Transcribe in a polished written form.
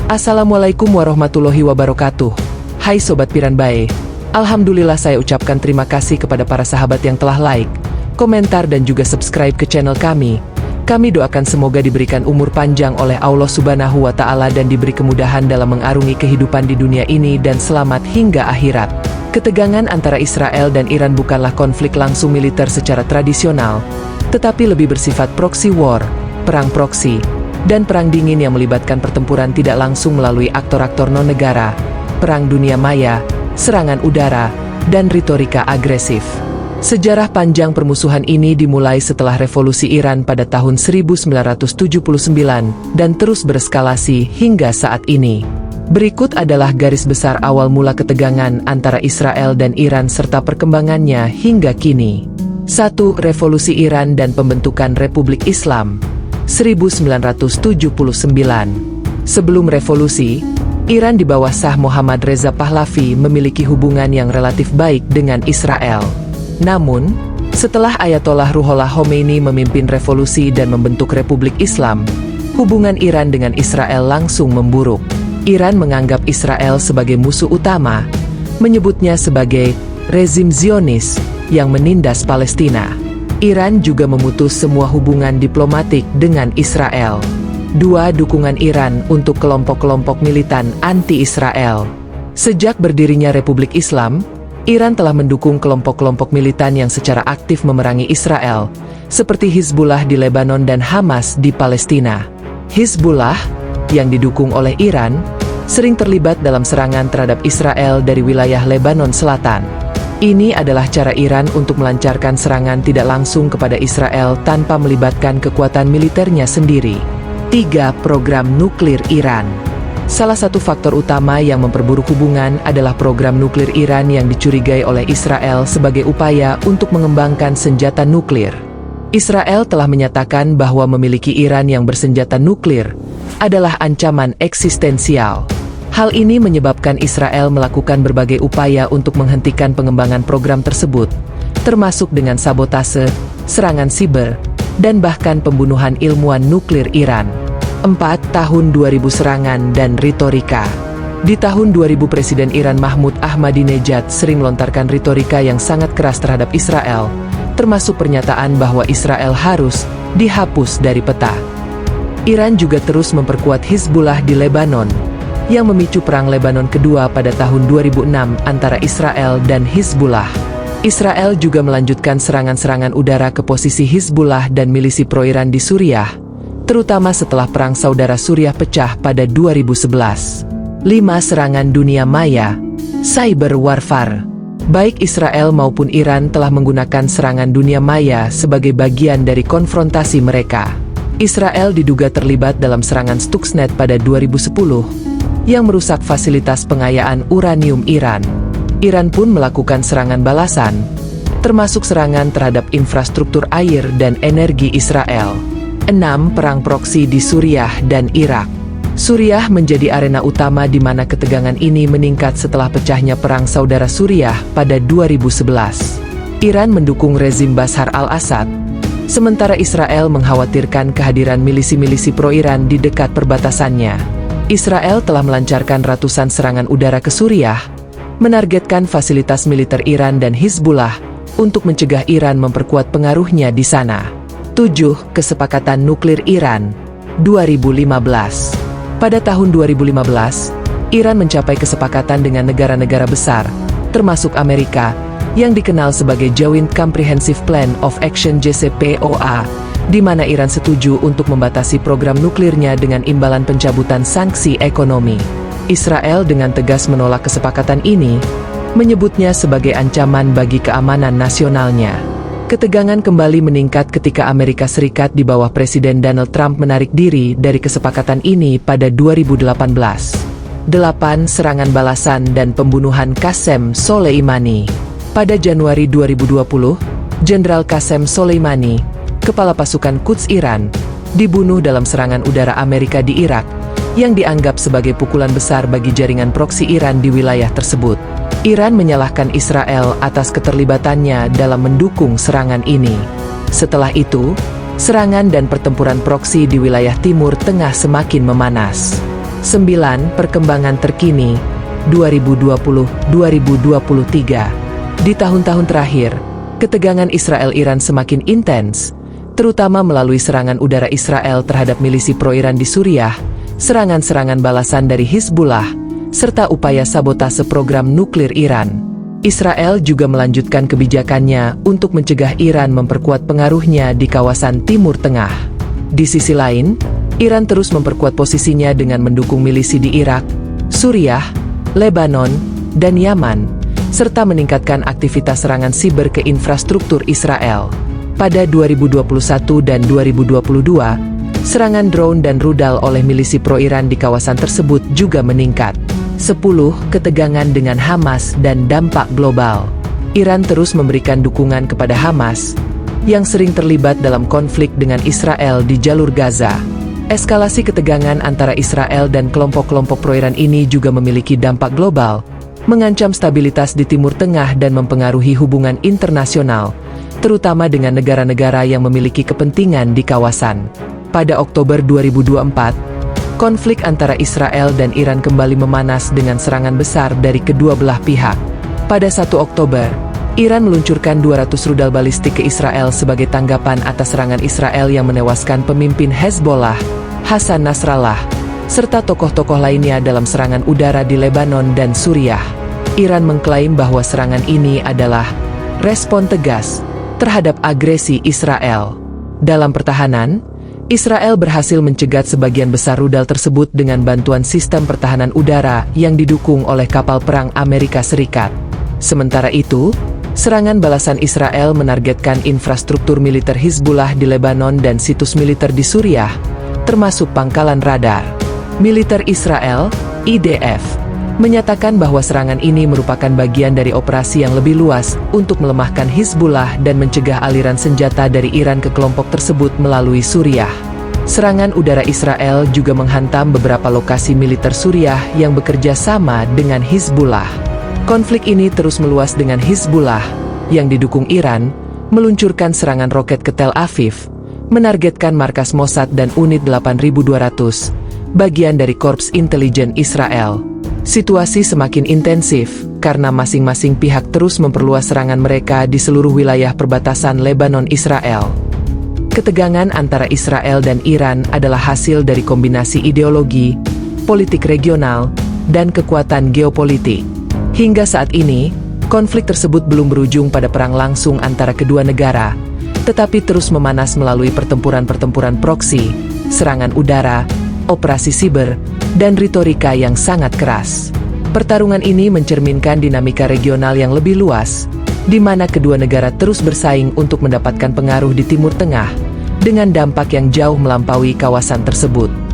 Assalamualaikum warahmatullahi wabarakatuh. Hai Sobat Piranbae. Alhamdulillah saya ucapkan terima kasih kepada para sahabat yang telah like, komentar dan juga subscribe ke channel kami. Kami doakan semoga diberikan umur panjang oleh Allah Subhanahu wa Ta'ala dan diberi kemudahan dalam mengarungi kehidupan di dunia ini dan selamat hingga akhirat. Ketegangan antara Israel dan Iran bukanlah konflik langsung militer secara tradisional, tetapi lebih bersifat proxy war, perang proksi, dan perang dingin yang melibatkan pertempuran tidak langsung melalui aktor-aktor non-negara, perang dunia maya, serangan udara, dan retorika agresif. Sejarah panjang permusuhan ini dimulai setelah revolusi Iran pada tahun 1979 dan terus bereskalasi hingga saat ini. Berikut adalah garis besar awal mula ketegangan antara Israel dan Iran serta perkembangannya hingga kini. 1. Revolusi Iran dan pembentukan Republik Islam 1979. Sebelum revolusi, Iran di bawah Shah Mohammad Reza Pahlavi memiliki hubungan yang relatif baik dengan Israel. Namun, setelah Ayatollah Ruhollah Khomeini memimpin revolusi dan membentuk Republik Islam, hubungan Iran dengan Israel langsung memburuk. Iran menganggap Israel sebagai musuh utama, menyebutnya sebagai rezim Zionis yang menindas Palestina. Iran juga memutus semua hubungan diplomatik dengan Israel. 2. Dukungan Iran untuk kelompok-kelompok militan anti-Israel. Sejak berdirinya Republik Islam, Iran telah mendukung kelompok-kelompok militan yang secara aktif memerangi Israel, seperti Hizbullah di Lebanon dan Hamas di Palestina. Hizbullah, yang didukung oleh Iran, sering terlibat dalam serangan terhadap Israel dari wilayah Lebanon Selatan. Ini adalah cara Iran untuk melancarkan serangan tidak langsung kepada Israel tanpa melibatkan kekuatan militernya sendiri. 3. Program nuklir Iran. Salah satu faktor utama yang memperburuk hubungan adalah program nuklir Iran yang dicurigai oleh Israel sebagai upaya untuk mengembangkan senjata nuklir. Israel telah menyatakan bahwa memiliki Iran yang bersenjata nuklir adalah ancaman eksistensial. Hal ini menyebabkan Israel melakukan berbagai upaya untuk menghentikan pengembangan program tersebut, termasuk dengan sabotase, serangan siber, dan bahkan pembunuhan ilmuwan nuklir Iran. 4. Tahun 2000 serangan dan retorika. Di tahun 2000 Presiden Iran Mahmud Ahmadinejad sering melontarkan retorika yang sangat keras terhadap Israel, termasuk pernyataan bahwa Israel harus dihapus dari peta. Iran juga terus memperkuat Hizbullah di Lebanon, yang memicu Perang Lebanon kedua pada tahun 2006 antara Israel dan Hizbullah. Israel juga melanjutkan serangan-serangan udara ke posisi Hizbullah dan milisi pro-Iran di Suriah, terutama setelah Perang Saudara Suriah pecah pada 2011. 5. Serangan dunia maya, cyber warfare. Baik Israel maupun Iran telah menggunakan serangan dunia maya sebagai bagian dari konfrontasi mereka. Israel diduga terlibat dalam serangan Stuxnet pada 2010, yang merusak fasilitas pengayaan uranium Iran. Iran pun melakukan serangan balasan, termasuk serangan terhadap infrastruktur air dan energi Israel. 6. Perang proksi di Suriah dan Irak. Suriah menjadi arena utama di mana ketegangan ini meningkat setelah pecahnya Perang Saudara Suriah pada 2011. Iran mendukung rezim Bashar al-Assad, sementara Israel mengkhawatirkan kehadiran milisi-milisi pro-Iran di dekat perbatasannya. Israel telah melancarkan ratusan serangan udara ke Suriah, menargetkan fasilitas militer Iran dan Hizbullah untuk mencegah Iran memperkuat pengaruhnya di sana. 7. Kesepakatan nuklir Iran 2015. Pada tahun 2015, Iran mencapai kesepakatan dengan negara-negara besar, termasuk Amerika, yang dikenal sebagai Joint Comprehensive Plan of Action JCPOA, di mana Iran setuju untuk membatasi program nuklirnya dengan imbalan pencabutan sanksi ekonomi. Israel dengan tegas menolak kesepakatan ini, menyebutnya sebagai ancaman bagi keamanan nasionalnya. Ketegangan kembali meningkat ketika Amerika Serikat di bawah Presiden Donald Trump menarik diri dari kesepakatan ini pada 2018. 8. Serangan balasan dan pembunuhan Qasem Soleimani. Pada Januari 2020, Jenderal Qasem Soleimani, kepala pasukan Quds Iran, dibunuh dalam serangan udara Amerika di Irak, yang dianggap sebagai pukulan besar bagi jaringan proksi Iran di wilayah tersebut. Iran menyalahkan Israel atas keterlibatannya dalam mendukung serangan ini. Setelah itu, serangan dan pertempuran proksi di wilayah Timur Tengah semakin memanas. 9. Perkembangan terkini 2020-2023. Di tahun-tahun terakhir, ketegangan Israel-Iran semakin intens, terutama melalui serangan udara Israel terhadap milisi pro-Iran di Suriah, serangan-serangan balasan dari Hizbullah, serta upaya sabotase program nuklir Iran. Israel juga melanjutkan kebijakannya untuk mencegah Iran memperkuat pengaruhnya di kawasan Timur Tengah. Di sisi lain, Iran terus memperkuat posisinya dengan mendukung milisi di Irak, Suriah, Lebanon, dan Yaman, serta meningkatkan aktivitas serangan siber ke infrastruktur Israel. Pada 2021 dan 2022, serangan drone dan rudal oleh milisi pro-Iran di kawasan tersebut juga meningkat. 10. Ketegangan dengan Hamas dan dampak global. Iran terus memberikan dukungan kepada Hamas, yang sering terlibat dalam konflik dengan Israel di jalur Gaza. Eskalasi ketegangan antara Israel dan kelompok-kelompok pro-Iran ini juga memiliki dampak global, mengancam stabilitas di Timur Tengah dan mempengaruhi hubungan internasional, terutama dengan negara-negara yang memiliki kepentingan di kawasan. Pada Oktober 2024, konflik antara Israel dan Iran kembali memanas dengan serangan besar dari kedua belah pihak. Pada 1 Oktober, Iran meluncurkan 200 rudal balistik ke Israel sebagai tanggapan atas serangan Israel yang menewaskan pemimpin Hezbollah, Hasan Nasrallah, serta tokoh-tokoh lainnya dalam serangan udara di Lebanon dan Suriah. Iran mengklaim bahwa serangan ini adalah respon tegas terhadap agresi Israel. Dalam pertahanan, Israel berhasil mencegat sebagian besar rudal tersebut dengan bantuan sistem pertahanan udara yang didukung oleh kapal perang Amerika Serikat. Sementara itu, serangan balasan Israel menargetkan infrastruktur militer Hizbullah di Lebanon dan situs militer di Suriah, termasuk pangkalan radar. Militer Israel, IDF, menyatakan bahwa serangan ini merupakan bagian dari operasi yang lebih luas untuk melemahkan Hizbullah dan mencegah aliran senjata dari Iran ke kelompok tersebut melalui Suriah. Serangan udara Israel juga menghantam beberapa lokasi militer Suriah yang bekerja sama dengan Hizbullah. Konflik ini terus meluas dengan Hizbullah, yang didukung Iran, meluncurkan serangan roket ke Tel Aviv, menargetkan markas Mossad dan unit 8200, bagian dari Korps Intelijen Israel. Situasi semakin intensif, karena masing-masing pihak terus memperluas serangan mereka di seluruh wilayah perbatasan Lebanon-Israel. Ketegangan antara Israel dan Iran adalah hasil dari kombinasi ideologi, politik regional, dan kekuatan geopolitik. Hingga saat ini, konflik tersebut belum berujung pada perang langsung antara kedua negara, tetapi terus memanas melalui pertempuran-pertempuran proksi, serangan udara, operasi siber, dan retorika yang sangat keras. Pertarungan ini mencerminkan dinamika regional yang lebih luas, di mana kedua negara terus bersaing untuk mendapatkan pengaruh di Timur Tengah, dengan dampak yang jauh melampaui kawasan tersebut.